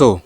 So,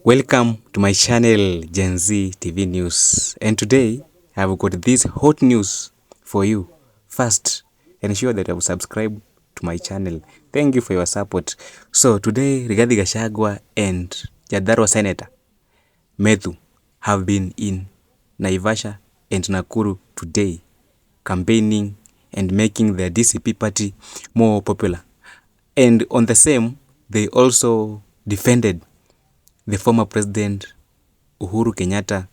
welcome to my channel Gen Z TV News, and today I've got this hot news for you. First, ensure that you have subscribed to my channel. Thank you for your support. So, today Rigathi Gachagua and Nyandarua Senator Methu have been in Naivasha and Nakuru today, campaigning and making the DCP party more popular. And on the same, they also defended the former president Uhuru Kenyatta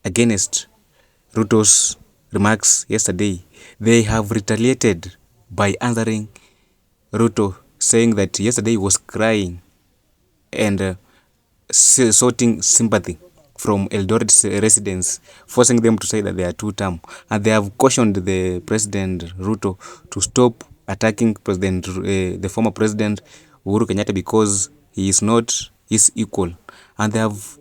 against Ruto's remarks yesterday. They have retaliated by answering Ruto, saying that yesterday he was crying and soughting sympathy from Eldoret residents, forcing them to say that they are two-term. And they have cautioned the President Ruto to stop attacking the former president Uhuru Kenyatta because he is not his equal. And they have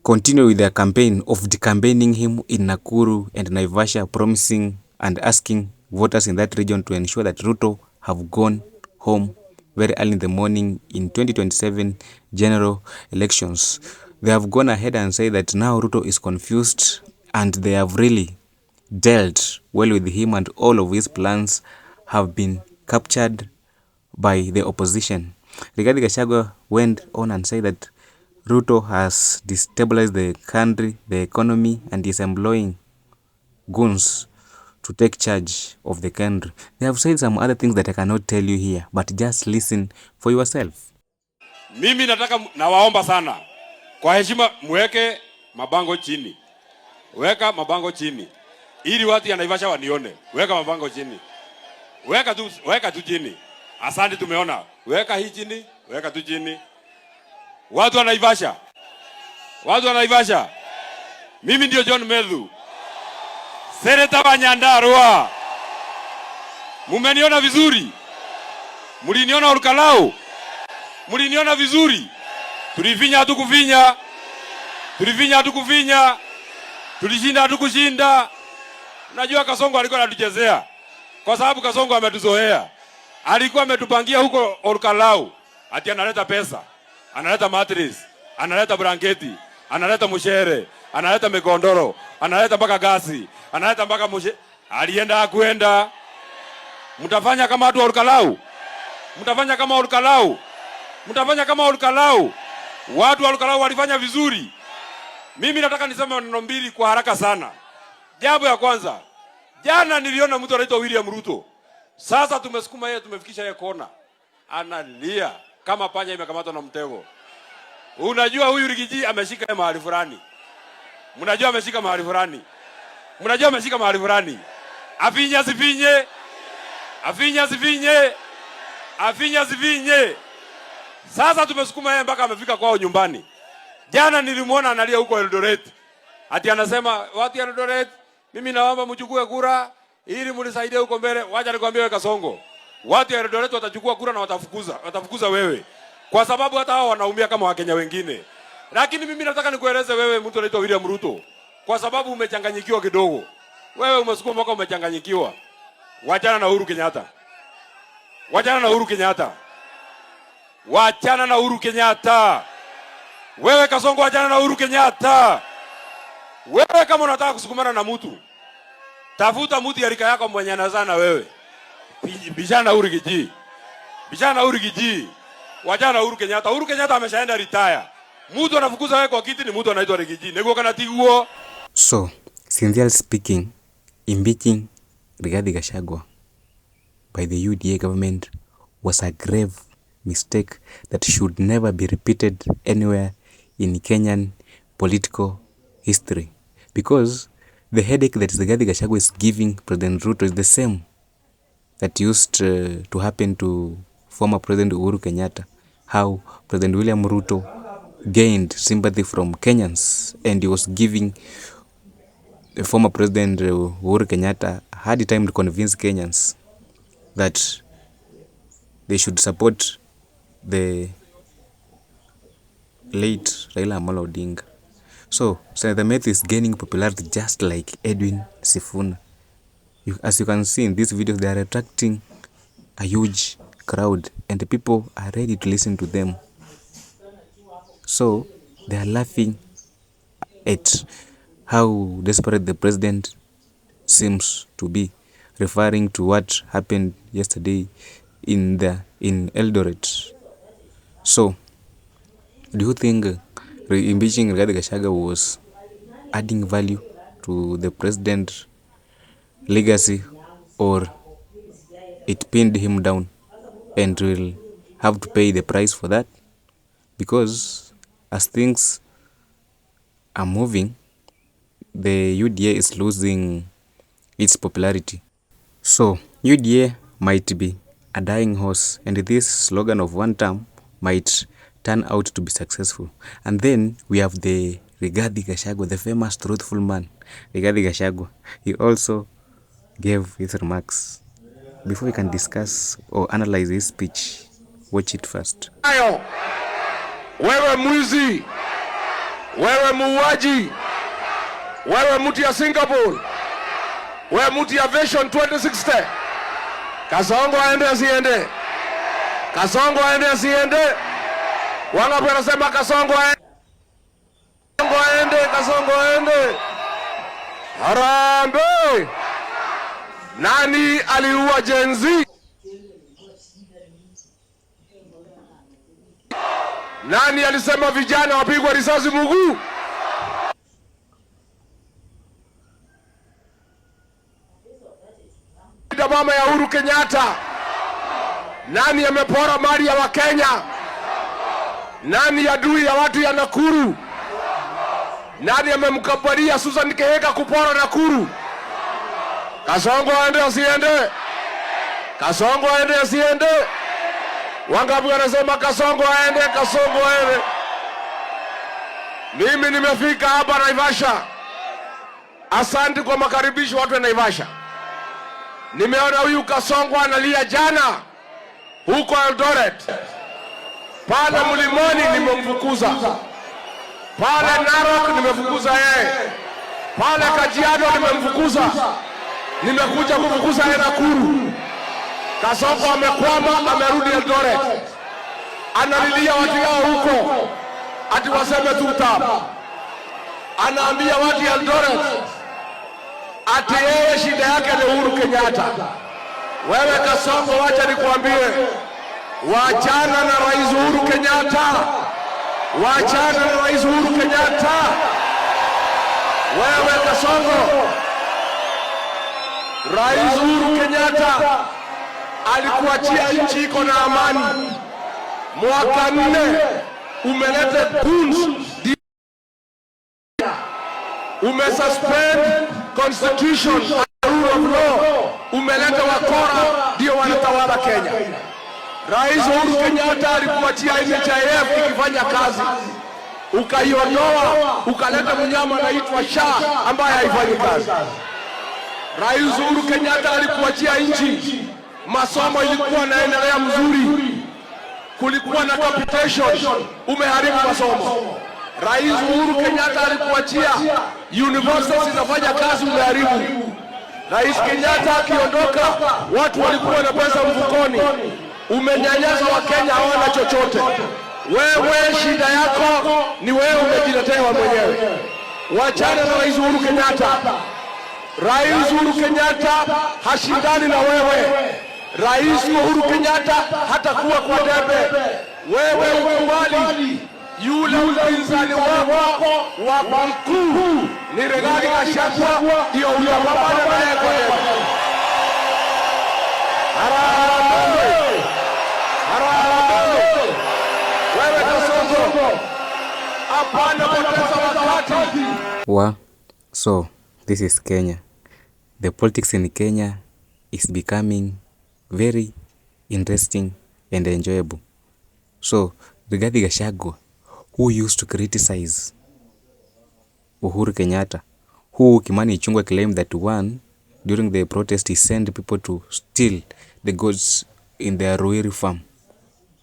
continued with their campaign of decampaigning him in Nakuru and Naivasha, promising and asking voters in that region to ensure that Ruto have gone home very early in the morning in 2027 general elections. They have gone ahead and said that now Ruto is confused and they have really dealt well with him, and all of his plans have been captured by the opposition. Rigathi Gachagua went on and said that Ruto has destabilized the country, the economy, and is employing goons to take charge of the country. They have said some other things that I cannot tell you here, but just listen for yourself. Mimi nataka nawaomba sana, kwa heshima muweke mabango chini. Weka mabango chini ili watu ya Naivasha wanione. Weka mabango chini. Weka tu chini. Asante, tumeona. Weka hii chini, weka tu chini. Watu wa Naivasha. Watu wa Naivasha. Mimi ndio John Methu, Seneta wa Nyandarua. Mumeniona vizuri? Muliniona Olkalau? Muliniona vizuri? Tulifinya hatukufinya. Tulifinya hatukufinya. Tulishinda hatukushinda. Unajua Kasongo alikuwa anatuchezea, kwa sababu Kasongo ametuzoea. Alikuwa ametupangia huko Olkalau ati analeta pesa, analeta mattress, analeta blanketi, analeta mushere, analeta mikondoro, analeta mpaka gasi, analeta mpaka alienda akuenda. Mtafanya kama watu wa Olkalau? Mtafanya kama Olkalau? Mtafanya kama Olkalau? Watu wa Olkalau walifanya vizuri. Mimi nataka niseme neno mbili kwa haraka sana. Jambo ya kwanza, jana niliona mtu anaitwa William Ruto. Sasa tumesukuma yeye, tumefikisha yeye kona. Analia kama panya imekamatwa na mtego. Unajua huyu Rigiji ameshika mahali fulani. Mnajua ameshika mahali fulani. Mnajua ameshika mahali fulani. Afinya sifinye. Afinya sifinye. Afinya sifinye. Sasa tumesukuma yeye mpaka amefika kwao nyumbani. Jana nilimuona analia huko Eldoret. Ati anasema watu ya Eldoret, mimi naomba mchukue kura ili mnisaidie huko mbele. Wacha nikwambie wewe Kasongo, watu ya Eldoret watachukua kura na watafukuza wewe, kwa sababu hata hao wanaumia kama Wakenya wengine. Lakini mimi nataka nikueleze wewe, mtu anaitwa William Ruto, kwa sababu umechanganyikiwa kidogo. Wewe umesukuma mpaka umechanganyikiwa. Wachana na Uhuru Kenyatta. Wachana na Uhuru Kenyatta. Wachana na Uhuru Kenyatta. Wewe Kasongo, wachana na Uhuru Kenyatta. Wewe kama unataka kusukumana na mtu, tafuta mtu ya rika yako mwenye anazaa na wewe. Bishana na Uhuru Giji. Bishana na Uhuru Giji. Wachana na Uhuru Kenyatta. Uhuru Kenyatta ameshaenda retire. Mtu anafukuza wewe kwa kiti ni mtu anaitwa Rigiji. Nego kana tiguo. So, sincerely speaking, impeaching Rigathi Gachagua by the UDA government was a grave mistake that should never be repeated anywhere in Kenyan political history, because the headache that Rigathi Gachagua is giving President Ruto is the same that used to happen to former President Uhuru Kenyatta. How President William Ruto gained sympathy from Kenyans, and he was giving the former President Uhuru Kenyatta hard time to convince Kenyans that they should support the late Raila Amolo Odinga. So, Senator Methu is gaining popularity just like Edwin Sifuna. As you can see in this video, they are attracting a huge crowd and the people are ready to listen to them. So they are laughing at how desperate the president seems to be, referring to what happened yesterday in Eldoret. So, do you think impeaching Rigathi Gachagua was adding value to the president legacy, or it pinned him down and will have to pay the price for that? Because as things are moving, the UDA is losing its popularity. So UDA might be a dying horse, and this slogan of one term might turn out to be successful. And then we have the Rigathi Gachagua, the famous truthful man, Rigathi Gachagua. He also gave his remarks. Before we can discuss or analyze his speech, watch it first. Ayo, wewe mwizi, wewe muuaji, wewe mtu ya Singapore, wewe mtu ya Vision 2060. Kasongo aende asiende? Kasongo aende asiende? Wangapi wanasema Kasongo aende? Kasongo aende, Kasongo aende. Harambee! Nani aliua Gen Z? Nani alisema vijana wapigwa risasi mguu? Mama ya Uhuru Kenyatta. Nani amepora mali ya Wakenya? Nani adui ya watu ya Nakuru? Nani amemkabaria Susan Kehika kupora Nakuru? Kasongo aende asiende? Kasongo aende asiende? Wangapi wanasema Kasongo aende? Kasongo aende. Mimi nimefika hapa Naivasha. Asante kwa makaribisho watu wa Naivasha. Nimeona huyu Kasongo analia jana huko Eldoret. Pale Mlimani nimemfukuza. Pale Narok nimefukuza yeye. Pale Kajiado nimemfukuza. Nimekuja kufukuza yeye Nakuru. Kasongo amekwama, amerudi Eldoret. Analilia watu yao huko ati waseme tuta. Anaambia watu ya Eldoret ati yeye shida yake ni Uhuru Kenyatta. Wewe Kasongo, wacha nikwambie, wachana na Rais Uhuru Kenyatta. Wachana na Rais Uhuru Kenyatta. Wewe Kasongo, Rais Uhuru Kenyatta alikuachia nchi iko na amani. Mwaka 4 umeleta goons, umesuspend constitution and rule of law, umeleta wakora ndio wanatawala Kenya. Rais Uhuru Kenyatta alikuachia NHIF ikifanya kazi, ukaiondoa ukaleta mnyama anaitwa SHA ambaye haifanyi kazi. Rais Uhuru Kenyatta alikuachia nchi, masomo ilikuwa naendelea mzuri, kulikuwa na capitation, umeharibu masomo. Rais Uhuru Kenyatta alikuachia universities zinafanya kazi, umeharibu. Rais Kenyatta akiondoka, watu walikuwa na pesa mfukoni, umenyanyasa Wakenya hawana chochote. Wewe shida yako ni wewe umejiletea mwenyewe. Wachana na Rais Uhuru Kenyatta. Rais Uhuru Kenyatta hashindani na wewe. Rais Uhuru Kenyatta hatakuwa kwa debe. Wewe ukubali yule upinzani wako wa mkuu ni Rigathi Gachagua ndio utapambana naye kwa debe. Harambee! Harambee! Wewe Kasongo, hapana poteza wakati. So this is Kenya. The politics in Kenya is becoming very interesting and enjoyable. So Rigathi Gachagua, who used to criticize Uhuru Kenyatta, who Kimani Ichung'wah claimed that during the protest he sent people to steal the goods in their Ruiru farm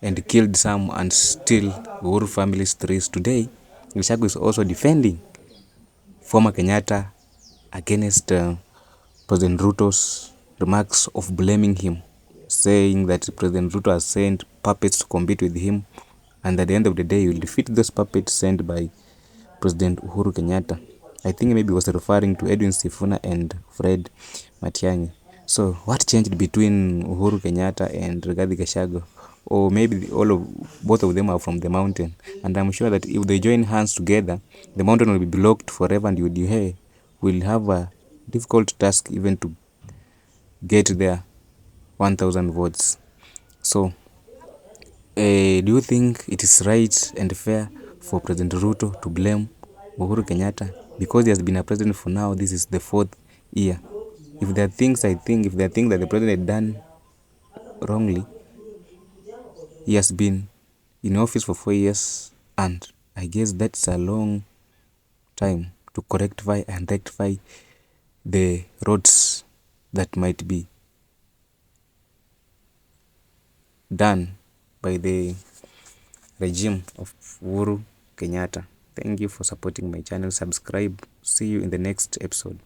and killed some and steal Uhuru family's trees. Today, Gachagua is also defending former Kenyatta against President Ruto's remarks of blaming him, saying that President Ruto has sent puppets to compete with him and at the end of the day you will defeat those puppets sent by President Uhuru Kenyatta. I think maybe he was referring to Edwin Sifuna and Fred Matiang'i. So what changed between Uhuru Kenyatta and Rigathi Gachagua? Or maybe both of them are from the mountain, and I'm sure that if they join hands together, the mountain will be blocked forever, and UDA will have a difficult task even to get their 1,000 votes. So do you think it is right and fair for President Ruto to blame Uhuru Kenyatta because he has been a president for now? This is the 4th year. If there are things that the president done wrongly, he has been in office for 4 years, and I guess that's a long time to rectify the roads that might be done by the regime of Uhuru Kenyatta. Thank you for supporting my channel. Subscribe. See you in the next episode.